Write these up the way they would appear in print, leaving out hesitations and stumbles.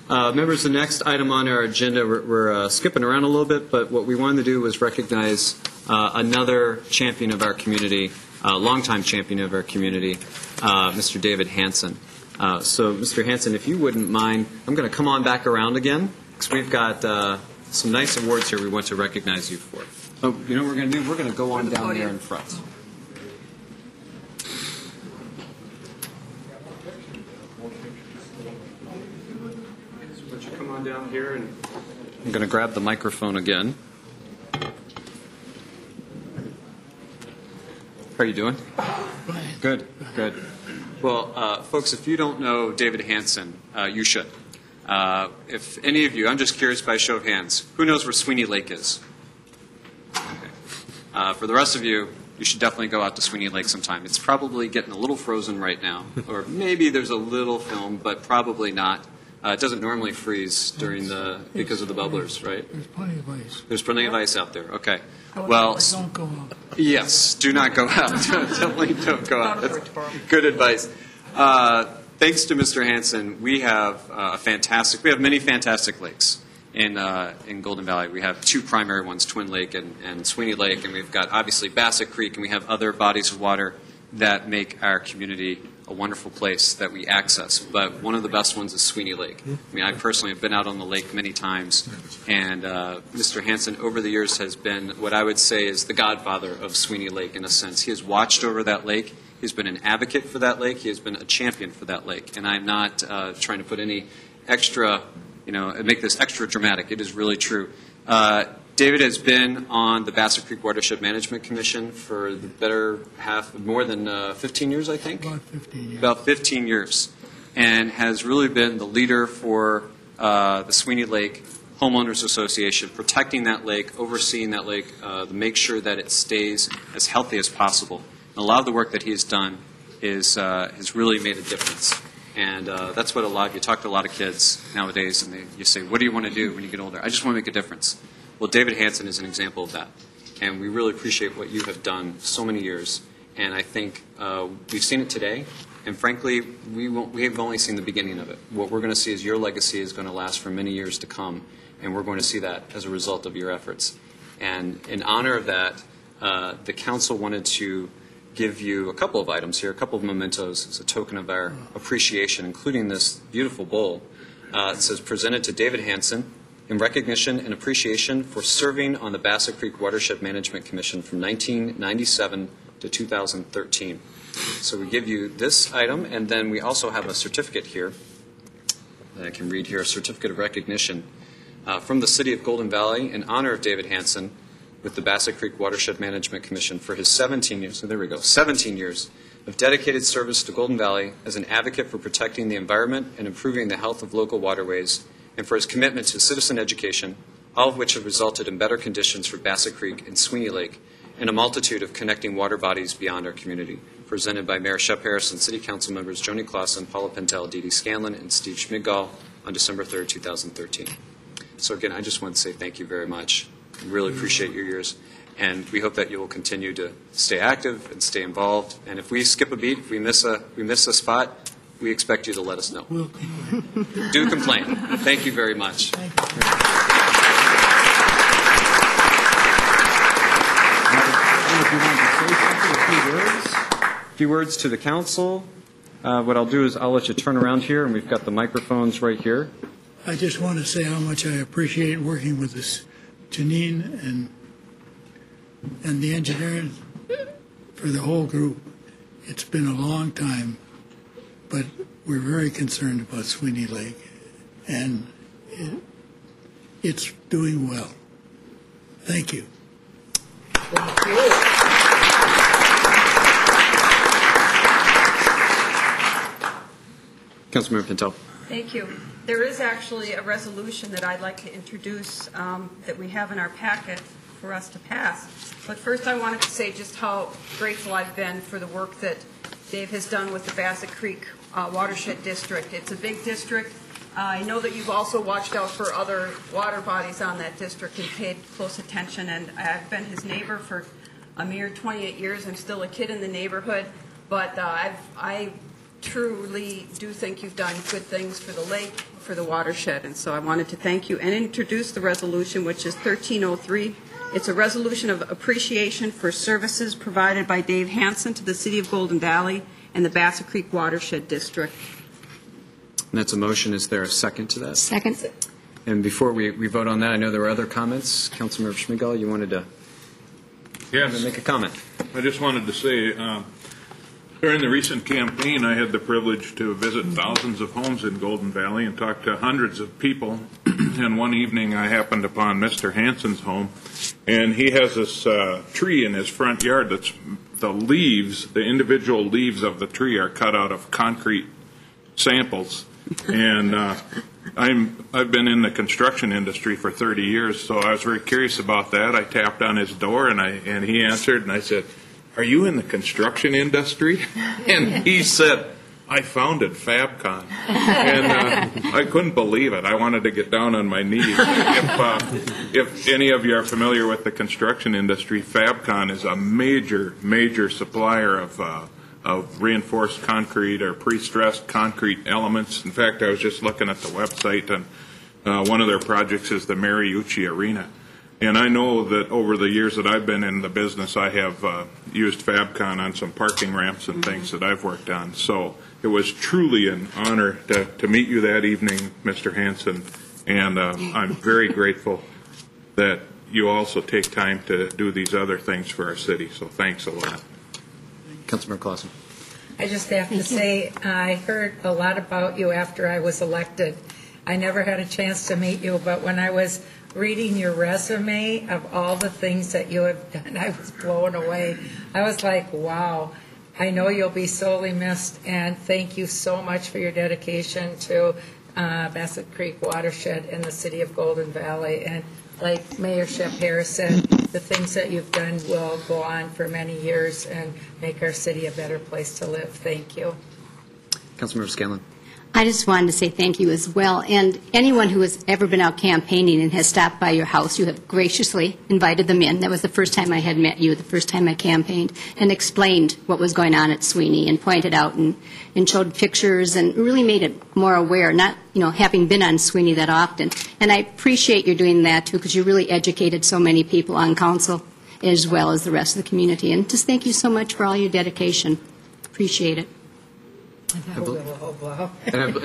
Members, the next item on our agenda, we're skipping around a little bit, but what we wanted to do was recognize another champion of our community, longtime champion of our community, Mr. David Hanson. So, Mr. Hanson, if you wouldn't mind, I'm going to come on back around again, because we've got some nice awards here we want to recognize you for. Oh, you know what we're going to do? We're going to go on down there in front. Come on down here, and I'm going to grab the microphone again. How are you doing? Good, good. Well, folks, if you don't know David Hanson, you should. If any of you, I'm just curious by show of hands, who knows where Sweeney Lake is? Okay. For the rest of you, you should definitely go out to Sweeney Lake sometime. It's probably getting a little frozen right now, or maybe there's a little film, but probably not. It doesn't normally freeze during because of the bubblers, right? There's plenty of ice. There's plenty of ice out there. Okay. Well, don't go out. Yes, do not go out. Definitely don't go out. That's good advice. Thanks to Mr. Hanson, we have we have many fantastic lakes in Golden Valley. We have two primary ones, Twin Lake and Sweeney Lake, and we've got obviously Bassett Creek, and we have other bodies of water that make our community a wonderful place that we access. But one of the best ones is Sweeney Lake. I mean, I personally have been out on the lake many times, and Mr. Hanson over the years has been what I would say is the godfather of Sweeney Lake in a sense. He has watched over that lake. He's been an advocate for that lake. He has been a champion for that lake. And I'm not trying to put any extra, make this extra dramatic. It is really true. David has been on the Bassett Creek Watershed Management Commission for the better half, more than 15 years, I think? About 15 years. About 15 years. And has really been the leader for the Sweeney Lake Homeowners Association, protecting that lake, overseeing that lake, to make sure that it stays as healthy as possible. And a lot of the work that he has done has really made a difference. And that's what you talk to a lot of kids nowadays, and you say, what do you want to do when you get older? I just want to make a difference. Well, David Hanson is an example of that, and we really appreciate what you have done so many years. And I think we've seen it today, and frankly, we have only seen the beginning of it. What we're going to see is your legacy is going to last for many years to come, and we're going to see that as a result of your efforts. And in honor of that, the council wanted to give you a couple of items here, a couple of mementos as a token of our appreciation, including this beautiful bowl. It says, presented to David Hanson, in recognition and appreciation for serving on the Bassett Creek Watershed Management Commission from 1997 to 2013. So we give you this item, and then we also have a certificate here that I can read here, a certificate of recognition from the City of Golden Valley in honor of David Hanson with the Bassett Creek Watershed Management Commission for his 17 years, so there we go, 17 years of dedicated service to Golden Valley as an advocate for protecting the environment and improving the health of local waterways, and for his commitment to citizen education, all of which have resulted in better conditions for Bassett Creek and Sweeney Lake, and a multitude of connecting water bodies beyond our community. Presented by Mayor Shep Harris and City Council members Joni Clausen, Paula Pentel, Dee Dee Scanlon, and Steve Schmidgall on December 3rd, 2013. So again, I just want to say thank you very much. We really appreciate your years, and we hope that you will continue to stay active and stay involved. And if we skip a beat, if we miss a spot, we expect you to let us know. We'll complain. Do complain. Thank you very much. Thank you. If you want to say something, a few words to the council. What I'll do is I'll let you turn around here, and we've got the microphones right here. I just want to say how much I appreciate working with this Janine and the engineering for the whole group. It's been a long time, but we're very concerned about Sweeney Lake, and it's doing well. Thank you. Thank you. Councilmember Pinto. Thank you. There is actually a resolution that I'd like to introduce that we have in our packet for us to pass. But first I wanted to say just how grateful I've been for the work that Dave has done with the Bassett Creek Watershed District. It's a big district. I know that you've also watched out for other water bodies on that district and paid close attention, and I've been his neighbor for a mere 28 years. I'm still a kid in the neighborhood, but I truly do think you've done good things for the lake, for the watershed, and so I wanted to thank you and introduce the resolution, which is 1303. It's a resolution of appreciation for services provided by Dave Hanson to the City of Golden Valley and the Bassett Creek Watershed District. And that's a motion. Is there a second to that? Second. And before we vote on that, I know there were other comments. Councilmember Schmigel, you wanted to make a comment. I just wanted to say, during the recent campaign, I had the privilege to visit thousands of homes in Golden Valley and talk to hundreds of people. And one evening, I happened upon Mr. Hanson's home, and he has this tree in his front yard that's the leaves, the individual leaves of the tree are cut out of concrete samples. And I've been in the construction industry for 30 years, so I was very curious about that. I tapped on his door, and he answered, and I said, "Are you in the construction industry?" And he said, "I founded FabCon." And I couldn't believe it. I wanted to get down on my knees. If any of you are familiar with the construction industry, FabCon is a major supplier of reinforced concrete or pre-stressed concrete elements. In fact, I was just looking at the website, and one of their projects is the Mariucci Arena. And I know that over the years that I've been in the business, I have used FabCon on some parking ramps and things that I've worked on. So it was truly an honor to meet you that evening, Mr. Hanson, and I'm very grateful that you also take time to do these other things for our city. So thanks a lot. Councilmember Clausen. I just have to say, I heard a lot about you after I was elected. I never had a chance to meet you, but when I was reading your resume of all the things that you have done, I was blown away. I was like, wow, I know you'll be sorely missed, and thank you so much for your dedication to Bassett Creek Watershed in the City of Golden Valley. And like Mayor Shep Harris said, the things that you've done will go on for many years and make our city a better place to live. Thank you. Councilmember Scanlon. I just wanted to say thank you as well. And anyone who has ever been out campaigning and has stopped by your house, you have graciously invited them in. That was the first time I had met you, the first time I campaigned, and explained what was going on at Sweeney and pointed out and showed pictures and really made it more aware, not, having been on Sweeney that often. And I appreciate you doing that, too, because you really educated so many people on council as well as the rest of the community. And just thank you so much for all your dedication. Appreciate it. And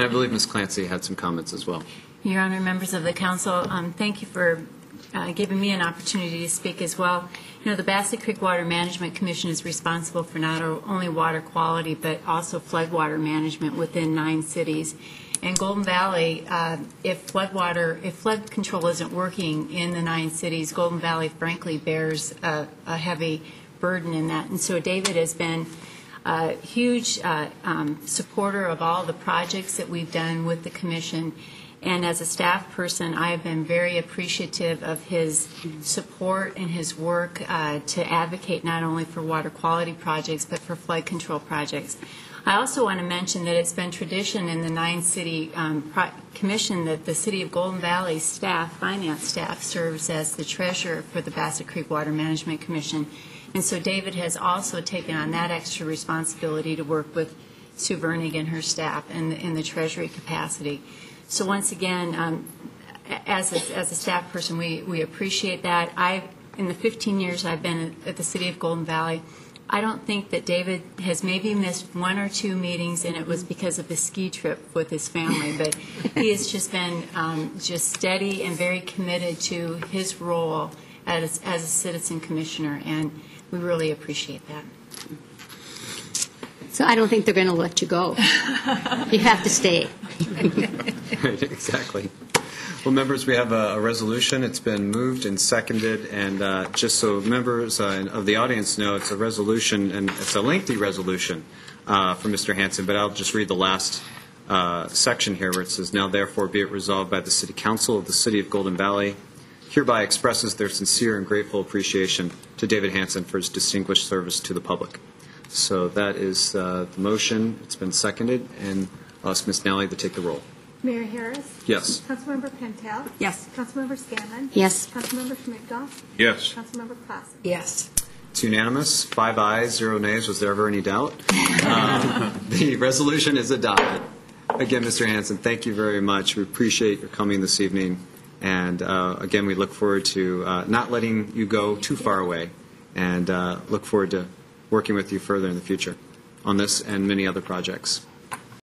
I believe Ms. Clancy had some comments as well. Your Honor, members of the council, thank you for giving me an opportunity to speak as well. The Bassett Creek Water Management Commission is responsible for not only water quality but also floodwater management within 9 cities. In Golden Valley, if flood control isn't working in the 9 cities, Golden Valley frankly bears a heavy burden in that. And so David has been a huge supporter of all the projects that we've done with the commission. And as a staff person, I have been very appreciative of his support and his work to advocate not only for water quality projects, but for flood control projects. I also want to mention that it's been tradition in the 9-city commission that the City of Golden Valley staff, finance staff, serves as the treasurer for the Bassett Creek Water Management Commission. And so David has also taken on that extra responsibility to work with Sue Vernig and her staff in the treasury capacity. So once again, as a staff person, we appreciate that. In the 15 years I've been at the City of Golden Valley, I don't think that David has maybe missed 1 or 2 meetings, and it was because of his ski trip with his family. But he has just been just steady and very committed to his role as a citizen commissioner, and we really appreciate that. So I don't think they're going to let you go. You have to stay. Right, exactly. Well, members, we have a resolution. It's been moved and seconded, and just so members of the audience know, it's a resolution, and it's a lengthy resolution for Mr. Hanson, but I'll just read the last section here where it says, "Now therefore be it resolved by the City Council of the City of Golden Valley hereby expresses their sincere and grateful appreciation to David Hanson for his distinguished service to the public." So that is the motion. It's been seconded, and I'll ask Ms. Nally to take the roll. Mayor Harris? Yes. Councilmember Pentel? Yes. Councilmember Scanlon? Yes. Councilmember Schmidtdoff? Yes. Councilmember Clausen? Yes. It's unanimous, 5 ayes, 0 nays. Was there ever any doubt? The resolution is adopted. Again, Mr. Hanson, thank you very much. We appreciate your coming this evening. And again, we look forward to not letting you go too far away, and look forward to working with you further in the future on this and many other projects.